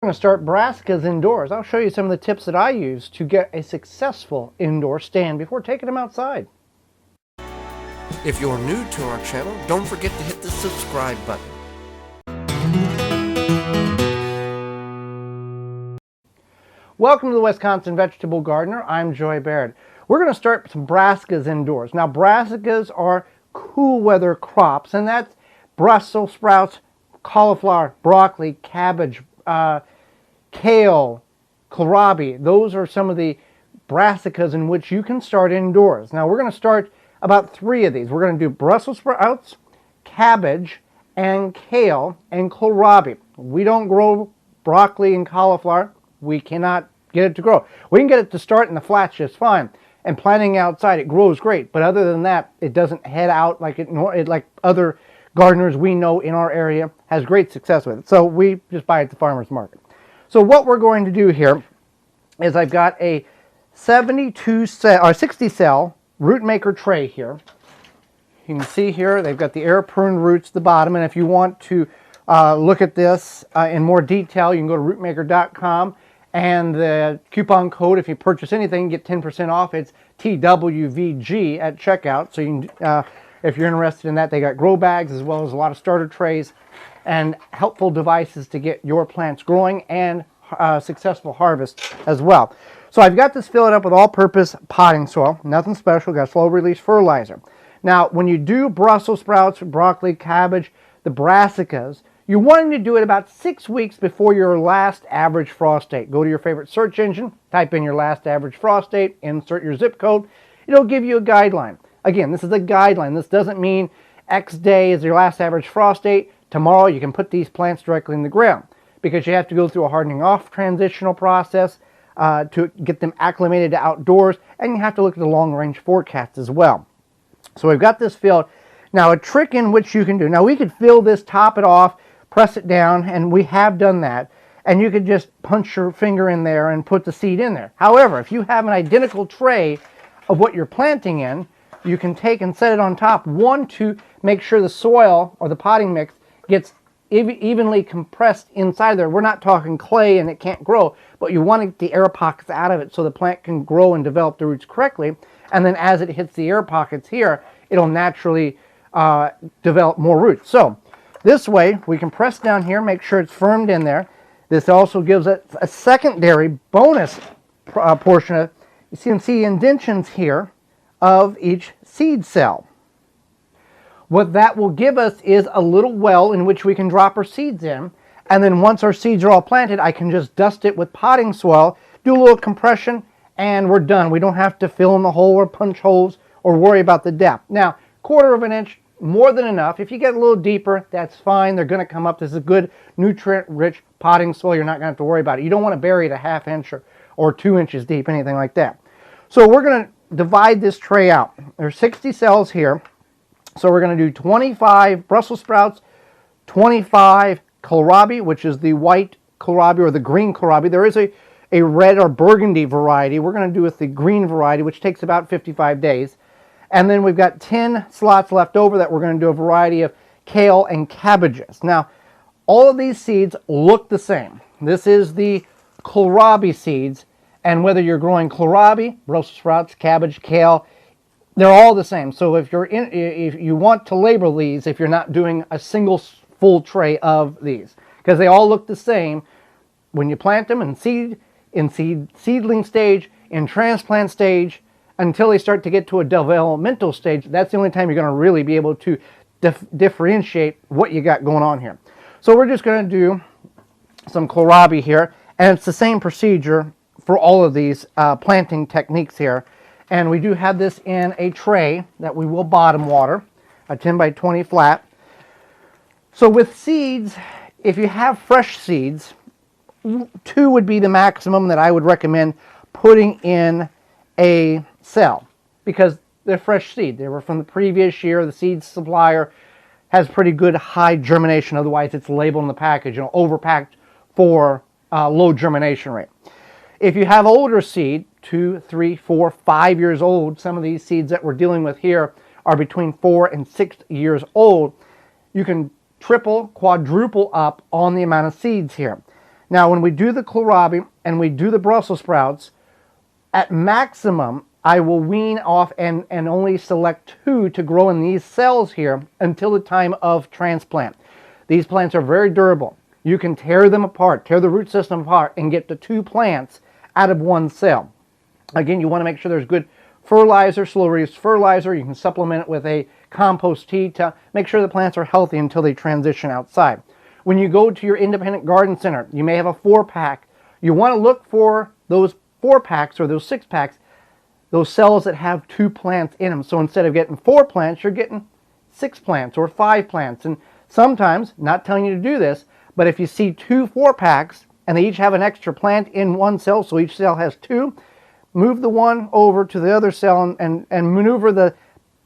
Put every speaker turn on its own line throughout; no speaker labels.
We're going to start Brassicas Indoors. I'll show you some of the tips that I use to get a successful indoor stand before taking them outside.
If you're new to our channel, don't forget to hit the subscribe button.
Welcome to the Wisconsin Vegetable Gardener. I'm Joy Baird. We're going to start with some Brassicas Indoors. Now, brassicas are cool weather crops, and that's Brussels sprouts, cauliflower, broccoli, cabbage, kale, kohlrabi. Those are some of the brassicas in which you can start indoors. Now we're going to start about 3 of these. We're going to do Brussels sprouts, cabbage, and kale, and kohlrabi. We don't grow broccoli and cauliflower. We cannot get it to grow. We can get it to start in the flats just fine. And planting outside, it grows great. But other than that, it doesn't head out like like other gardeners we know in our area has great success with it. So we just buy it at the farmer's market. So what we're going to do here is I've got a 60 cell root maker tray here. You can see here they've got the air pruned roots at the bottom, and if you want to look at this in more detail, you can go to rootmaker.com, and the coupon code, if you purchase anything, you get 10% off. It's TWVG at checkout. So you can, if you're interested in that, they got grow bags as well as a lot of starter trays and helpful devices to get your plants growing and successful harvest as well. So I've got this filled up with all-purpose potting soil, nothing special, got slow-release fertilizer. Now, when you do Brussels sprouts, broccoli, cabbage, the brassicas, you want to do it about 6 weeks before your last average frost date. Go to your favorite search engine, type in your last average frost date, insert your zip code. It'll give you a guideline. Again, this is a guideline. This doesn't mean X day is your last average frost date. Tomorrow you can put these plants directly in the ground, because you have to go through a hardening off transitional process to get them acclimated to outdoors, and you have to look at the long range forecast as well. So we've got this filled. Now, a trick in which you can do, now we could fill this, top it off, press it down, and we have done that, and you could just punch your finger in there and put the seed in there. However, if you have an identical tray of what you're planting in, you can take and set it on top, one, to make sure the soil or the potting mix gets evenly compressed inside there. We're not talking clay and it can't grow, but you want to get the air pockets out of it so the plant can grow and develop the roots correctly. And then as it hits the air pockets here, it'll naturally develop more roots. So this way we can press down here, make sure it's firmed in there. This also gives it a secondary bonus portion of, you can see indentions here of each seed cell. What that will give us is a little well in which we can drop our seeds in, and then once our seeds are all planted, I can just dust it with potting soil, do a little compression, and we're done. We don't have to fill in the hole or punch holes or worry about the depth. Now, 1/4 of an inch, more than enough. If you get a little deeper, that's fine. They're going to come up. This is a good nutrient-rich potting soil. You're not going to have to worry about it. You don't want to bury it a 1/2 inch or 2 inches deep, anything like that. So we're going to divide this tray out. There's 60 cells here. So we're going to do 25 Brussels sprouts, 25 kohlrabi, which is the white kohlrabi or the green kohlrabi. There is a red or burgundy variety. We're going to do with the green variety, which takes about 55 days. And then we've got 10 slots left over that we're going to do a variety of kale and cabbages. Now, all of these seeds look the same. This is the Kohlrabi seeds, and whether you're growing kohlrabi, Brussels sprouts, cabbage, kale, they're all the same. So if you want to label these, if you're not doing a single full tray of these, because they all look the same when you plant them in seedling stage, in transplant stage, until they start to get to a developmental stage. That's the only time you're going to really be able to differentiate what you got going on here. So we're just going to do some kohlrabi here, and it's the same procedure for all of these planting techniques here. And we do have this in a tray that we will bottom water, a 10 by 20 flat. So with seeds, if you have fresh seeds, 2 would be the maximum that I would recommend putting in a cell, because they're fresh seed. They were from the previous year. The seed supplier has pretty good high germination. Otherwise, it's labeled in the package, overpacked for low germination rate. If you have older seed, 2, 3, 4, 5 years old, some of these seeds that we're dealing with here are between 4 and 6 years old, you can triple, quadruple up on the amount of seeds here. Now, when we do the kohlrabi and we do the Brussels sprouts, at maximum, I will wean off and only select 2 to grow in these cells here until the time of transplant. These plants are very durable. You can tear them apart, tear the root system apart, and get the 2 plants out of 1 cell. Again, you want to make sure there's good fertilizer, slow-release fertilizer. You can supplement it with a compost tea to make sure the plants are healthy until they transition outside. When you go to your independent garden center, you may have a 4-pack. You want to look for those 4-packs or those 6-packs, those cells that have 2 plants in them. So instead of getting 4 plants, you're getting 6 plants or 5 plants. And sometimes, not telling you to do this, but if you see 2 4-packs and they each have an extra plant in 1 cell, so each cell has 2, move the one over to the other cell and maneuver the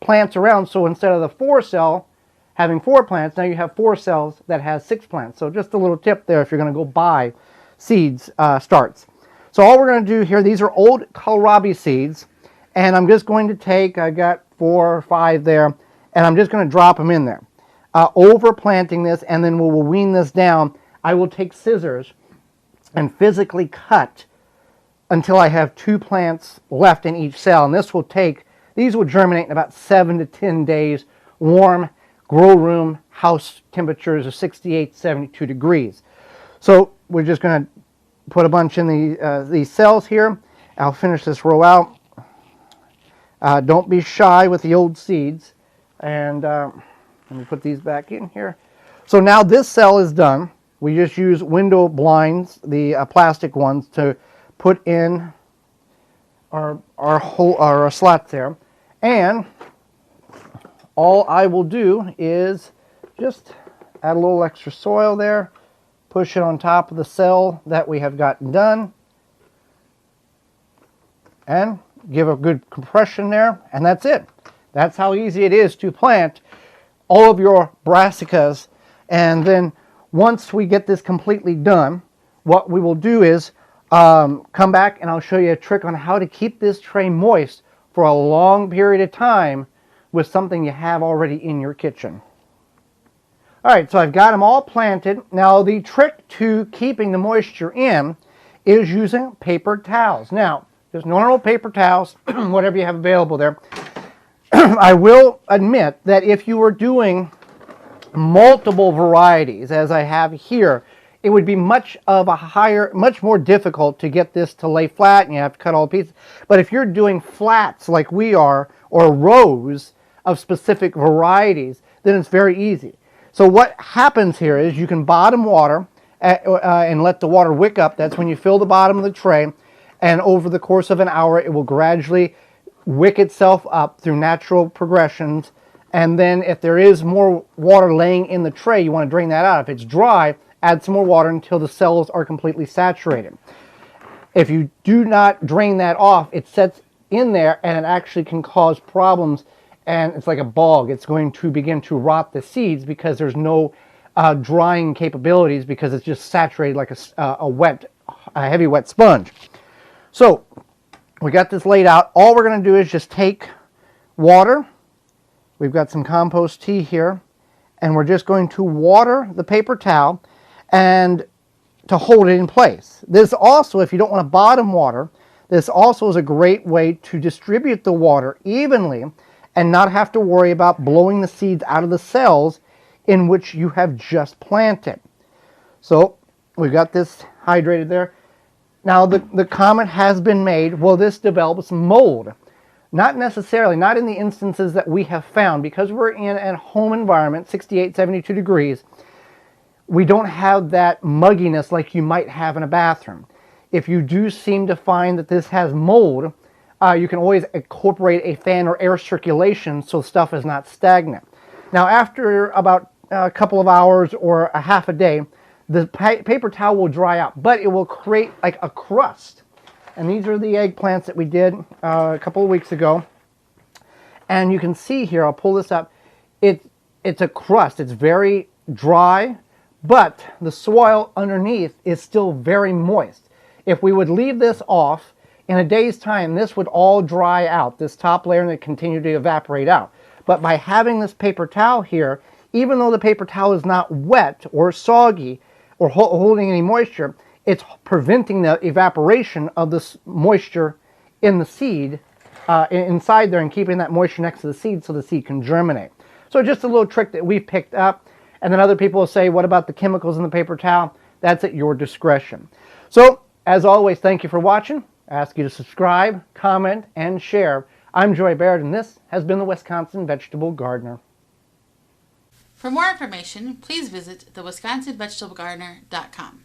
plants around. So instead of the 4 cell having 4 plants, now you have 4 cells that has 6 plants. So just a little tip there if you're going to go buy seeds starts. So all we're going to do here, these are old Kohlrabi seeds, and I'm just going to take, I got 4 or 5 there, and I'm just going to drop them in there. Over planting this, and then we'll wean this down. I will take scissors and physically cut until I have 2 plants left in each cell. And this will take, these will germinate in about 7 to 10 days, warm grow room house temperatures of 68, 72 degrees. So we're just going to put a bunch in these cells here. I'll finish this row out. Don't be shy with the old seeds. And let me put these back in here. So now this cell is done. We just use window blinds, the plastic ones, to put in our slots there. And all I will do is just add a little extra soil there, push it on top of the cell that we have gotten done, and give a good compression there, and that's it. That's how easy it is to plant all of your brassicas. And then once we get this completely done, what we will do is come back and I'll show you a trick on how to keep this tray moist for a long period of time with something you have already in your kitchen. Alright, so I've got them all planted. Now the trick to keeping the moisture in is using paper towels. Now, just normal paper towels, whatever you have available there. I will admit that if you were doing multiple varieties, as I have here, it would be much more difficult to get this to lay flat, and you have to cut all the pieces. But if you're doing flats like we are, or rows of specific varieties, then it's very easy. So what happens here is you can bottom water and let the water wick up. That's when you fill the bottom of the tray, and over the course of an hour it will gradually wick itself up through natural progressions. And then if there is more water laying in the tray, you want to drain that out. If it's dry, add some more water until the cells are completely saturated. If you do not drain that off, it sets in there and it actually can cause problems, and it's like a bog. It's going to begin to rot the seeds because there's no drying capabilities, because it's just saturated like a heavy wet sponge. So we got this laid out. All we're going to do is just take water. We've got some compost tea here, and we're just going to water the paper towel and to hold it in place. This also, if you don't want to bottom water, this also is a great way to distribute the water evenly and not have to worry about blowing the seeds out of the cells in which you have just planted. So we've got this hydrated there. Now the comment has been made, well, this develops mold. Not necessarily, not in the instances that we have found, because we're in a home environment, 68, 72 degrees. We don't have that mugginess like you might have in a bathroom. If you do seem to find that this has mold, you can always incorporate a fan or air circulation so stuff is not stagnant. Now after about a couple of hours or a half a day, the paper towel will dry out, but it will create like a crust. And these are the eggplants that we did a couple of weeks ago. And you can see here, I'll pull this up, it's a crust. It's very dry, but the soil underneath is still very moist. If we would leave this off, in a day's time, this would all dry out, this top layer, and it continue to evaporate out. But by having this paper towel here, even though the paper towel is not wet or soggy or holding any moisture, it's preventing the evaporation of this moisture in the seed inside there and keeping that moisture next to the seed so the seed can germinate. So just a little trick that we picked up. And then other people will say, what about the chemicals in the paper towel? That's at your discretion. So as always, thank you for watching. I ask you to subscribe, comment, and share. I'm Joy Baird, and this has been the Wisconsin Vegetable Gardener.
For more information, please visit thewisconsinvegetablegardener.com.